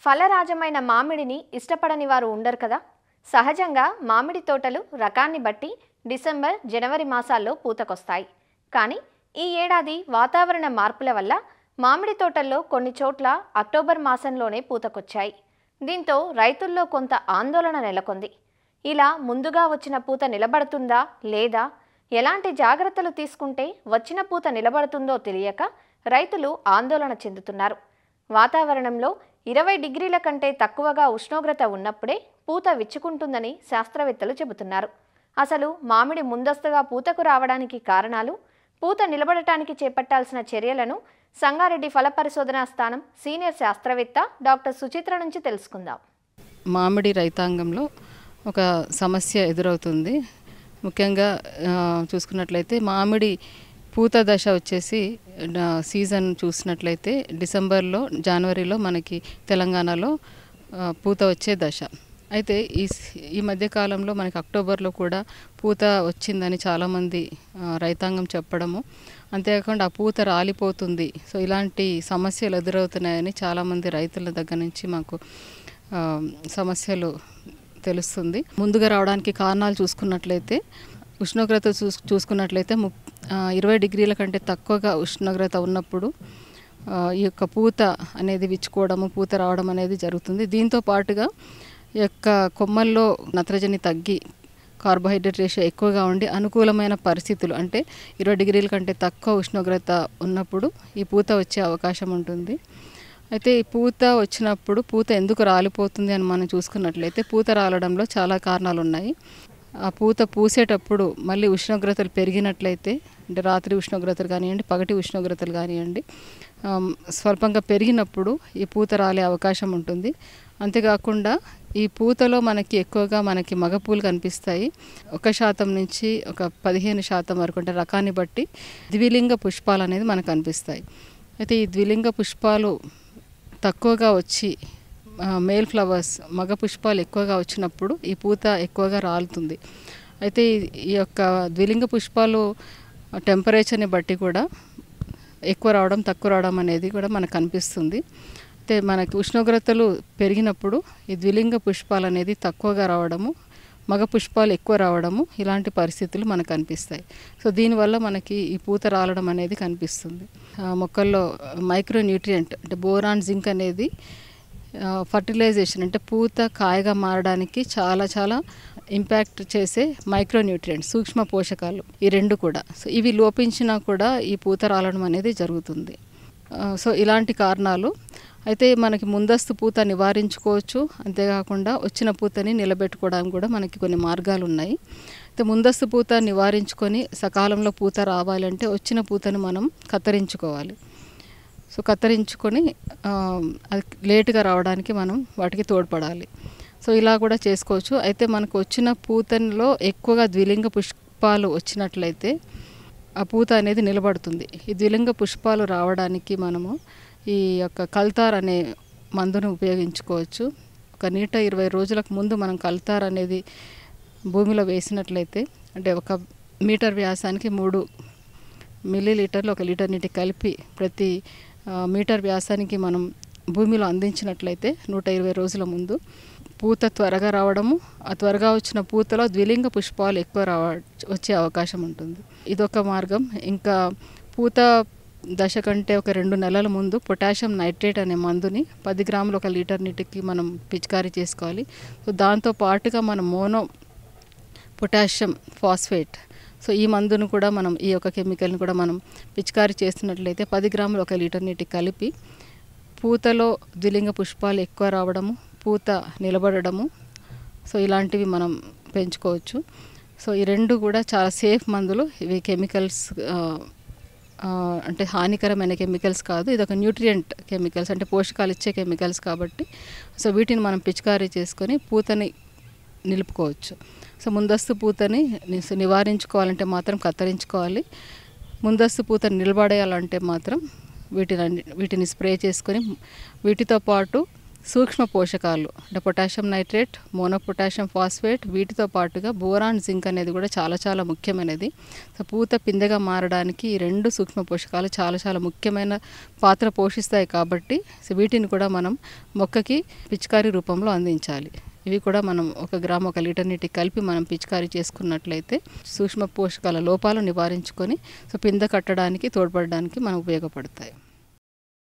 ఫలరాజమైన మామిడిని ఇష్టపడని వారు ఉండరు కదా. సహజంగా మామిడి తోటలు రకాన్ని బట్టి డిసెంబర్ జనవరి మాసాల్లో పూతకొస్తాయి. కానీ ఈ ఏడాది వాతావరణ మార్పుల వల్ల మామిడి తోటల్లో కొన్ని చోట్ల అక్టోబర్ మాసంలోనే పూతకొచ్చాయి. దీంతో రైతుల్లో కొంత ఆందోళన నెలకొంది. ఇలా ముందుగా వచ్చిన పూత నిలబడుతుందా లేదా, ఎలాంటి జాగ్రత్తలు తీసుకుంటే వచ్చిన పూత నిలబడుతుందో తెలియక రైతులు ఆందోళన చెందుతున్నారు. వాతావరణంలో 20 డిగ్రీల కంటే తక్కువగా ఉష్ణోగ్రత ఉన్నప్పుడే పూత విచ్చుకుంటుందని శాస్త్రవేత్తలు చెబుతున్నారు. అసలు మామిడి ముందస్తుగా పూతకు రావడానికి కారణాలు, పూత నిలబడటానికి చేపట్టాల్సిన చర్యలను సంగారెడ్డి ఫల పరిశోధనా స్థానం సీనియర్ శాస్త్రవేత్త డాక్టర్ సుచిత్ర నుంచి తెలుసుకుందాం. మామిడి రైతాంగంలో ఒక సమస్య ఎదురవుతుంది. ముఖ్యంగా చూసుకున్నట్లయితే మామిడి పూత దశ వచ్చేసి సీజన్ చూసినట్లయితే డిసెంబర్లో జనవరిలో మనకి తెలంగాణలో పూత వచ్చే దశ. అయితే ఈ మధ్యకాలంలో మనకి అక్టోబర్లో కూడా పూత వచ్చిందని చాలామంది రైతాంగం చెప్పడము, అంతేకాకుండా ఆ పూత రాలిపోతుంది. సో ఇలాంటి సమస్యలు ఎదురవుతున్నాయని చాలామంది రైతుల దగ్గర నుంచి మాకు సమస్యలు తెలుస్తుంది. ముందుగా రావడానికి కారణాలు చూసుకున్నట్లయితే ఉష్ణోగ్రత చూసుకున్నట్లయితే 20 డిగ్రీల కంటే తక్కువగా ఉష్ణోగ్రత ఉన్నప్పుడు ఈ యొక్క పూత అనేది విచ్చుకోవడము, పూత రావడం అనేది జరుగుతుంది. దీంతో పాటుగా ఈ యొక్క కొమ్మల్లో నత్రజని తగ్గి కార్బోహైడ్రేట్ రేషియో ఎక్కువగా ఉండి అనుకూలమైన పరిస్థితులు అంటే 20 డిగ్రీల కంటే తక్కువ ఉష్ణోగ్రత ఉన్నప్పుడు ఈ పూత వచ్చే అవకాశం ఉంటుంది. అయితే ఈ పూత వచ్చినప్పుడు పూత ఎందుకు రాలిపోతుంది అని మనం చూసుకున్నట్లయితే పూత రాలడంలో చాలా కారణాలు ఉన్నాయి. ఆ పూత పూసేటప్పుడు మళ్ళీ ఉష్ణోగ్రతలు పెరిగినట్లయితే, అంటే రాత్రి ఉష్ణోగ్రతలు కానివ్వండి, పగటి ఉష్ణోగ్రతలు కానివ్వండి, స్వల్పంగా పెరిగినప్పుడు ఈ పూత రాలే అవకాశం ఉంటుంది. అంతేకాకుండా ఈ పూతలో ఎక్కువగా మగపూలు కనిపిస్తాయి. 1% నుంచి ఒక 15% వరకు, అంటే రకాన్ని బట్టి ద్విలింగ పుష్పాలు అనేది మనకు కనిపిస్తాయి. అయితే ఈ ద్విలింగ పుష్పాలు తక్కువగా వచ్చి మేల్ ఫ్లవర్స్ మగ పుష్పాలు ఎక్కువగా వచ్చినప్పుడు ఈ పూత ఎక్కువగా రాలుతుంది. అయితే ఈ యొక్క ద్విలింగ పుష్పాలు టెంపరేచర్ని బట్టి కూడా ఎక్కువ రావడం, తక్కువ రావడం అనేది కూడా మనకు కనిపిస్తుంది. అయితే మనకి ఉష్ణోగ్రతలు పెరిగినప్పుడు ఈ ద్విలింగ పుష్పాలు అనేది తక్కువగా రావడము, మగ పుష్పాలు ఎక్కువ రావడము, ఇలాంటి పరిస్థితులు మనకు కనిపిస్తాయి. సో దీనివల్ల మనకి ఈ పూత రాలడం అనేది కనిపిస్తుంది. మొక్కల్లో మైక్రో న్యూట్రియంట్ అంటే బోరాన్, జింక్ అనేది ఫర్టిలైజేషన్ అంటే పూత కాయగా మారడానికి చాలా ఇంపాక్ట్ చేసే మైక్రో న్యూట్రియంట్స్, సూక్ష్మ పోషకాలు, ఈ రెండు కూడా. సో ఇవి లోపించినా కూడా ఈ పూత రాలడం అనేది జరుగుతుంది. సో ఇలాంటి కారణాలు. అయితే మనకి ముందస్తు పూత నివారించుకోవచ్చు, అంతేకాకుండా వచ్చిన పూతని నిలబెట్టుకోవడానికి కూడా మనకి కొన్ని మార్గాలు ఉన్నాయి. అయితే ముందస్తు పూత నివారించుకొని సకాలంలో పూత రావాలంటే వచ్చిన పూతను మనం కత్తిరించుకోవాలి. సో కత్తిరించుకొని అది లేటుగా రావడానికి మనం వాటికి తోడ్పడాలి. సో ఇలా కూడా చేసుకోవచ్చు. అయితే మనకు వచ్చిన పూతలో ఎక్కువగా ద్విలింగ పుష్పాలు వచ్చినట్లయితే ఆ పూత అనేది నిలబడుతుంది. ఈ ద్విలింగ పుష్పాలు రావడానికి మనము ఈ యొక్క కల్తార్ అనే మందును ఉపయోగించుకోవచ్చు. ఒక 120 రోజులకు ముందు మనం కల్తార్ అనేది భూమిలో వేసినట్లయితే, అంటే 1 మీటర్ వ్యాసానికి 3 మిల్లీలీటర్లు 1 లీటర్ నీటి కలిపి ప్రతి మీటర్ వ్యాసానికి మనం భూమిలో అందించినట్లయితే 120 రోజుల ముందు పూత త్వరగా రావడము, ఆ త్వరగా వచ్చిన పూతలో ద్విలింగ పుష్పాలు ఎక్కువ వచ్చే అవకాశం ఉంటుంది. ఇదొక మార్గం. ఇంకా పూత దశ కంటే ఒక 2 నెలల ముందు పొటాషియం నైట్రేట్ అనే మందుని 10 గ్రాములు 1 లీటర్ నీటికి మనం పిచికారీ చేసుకోవాలి. సో దాంతో పాటుగా మనం మోనో పొటాషియం ఫాస్ఫేట్, సో ఈ మందును కూడా మనం, ఈ యొక్క కెమికల్ని కూడా మనం పిచికారీ చేస్తున్నట్లయితే 10 గ్రాములు 1 లీటర్ నీటికి కలిపి పూతలో ద్విలింగ పుష్పాలు ఎక్కువ రావడము, పూత నిలబడము, సో ఇలాంటివి మనం పెంచుకోవచ్చు. సో ఈ రెండు కూడా చాలా సేఫ్ మందులు. ఇవి కెమికల్స్ అంటే హానికరమైన కెమికల్స్ కాదు. ఇది ఒక న్యూట్రియంట్ కెమికల్స్, అంటే పోషకాలు ఇచ్చే కెమికల్స్ కాబట్టి సో వీటిని మనం పిచికారీ చేసుకొని పూతని నిలుపుకోవచ్చు. సో ముందస్తు పూతని నివారించుకోవాలంటే మాత్రం కత్తిరించుకోవాలి. ముందస్తు పూతని నిలబడేయాలంటే మాత్రం వీటిని స్ప్రే చేసుకొని, వీటితో పాటు సూక్ష్మ పోషకాలు అంటే పొటాషియం నైట్రేట్, మోనోపొటాషియం ఫాస్ఫేట్, వీటితో పాటుగా బోరాన్, జింక్ అనేది కూడా చాలా చాలా ముఖ్యమైనది. సో పూత పిందెగా మారడానికి ఈ 2 సూక్ష్మ పోషకాలు చాలా చాలా ముఖ్యమైన పాత్ర పోషిస్తాయి కాబట్టి సో వీటిని కూడా మనం మొక్కకి పిచికారీ రూపంలో అందించాలి. ఇవి కూడా మనం 1 గ్రామ్ 1 లీటర్ నీటికి కలిపి మనం పిచికారీ చేసుకున్నట్లయితే సూక్ష్మ పోషకాల లోపాలు నివారించుకొని సో పిందె కట్టడానికి తోడ్పడడానికి మనకు ఉపయోగపడతాయి.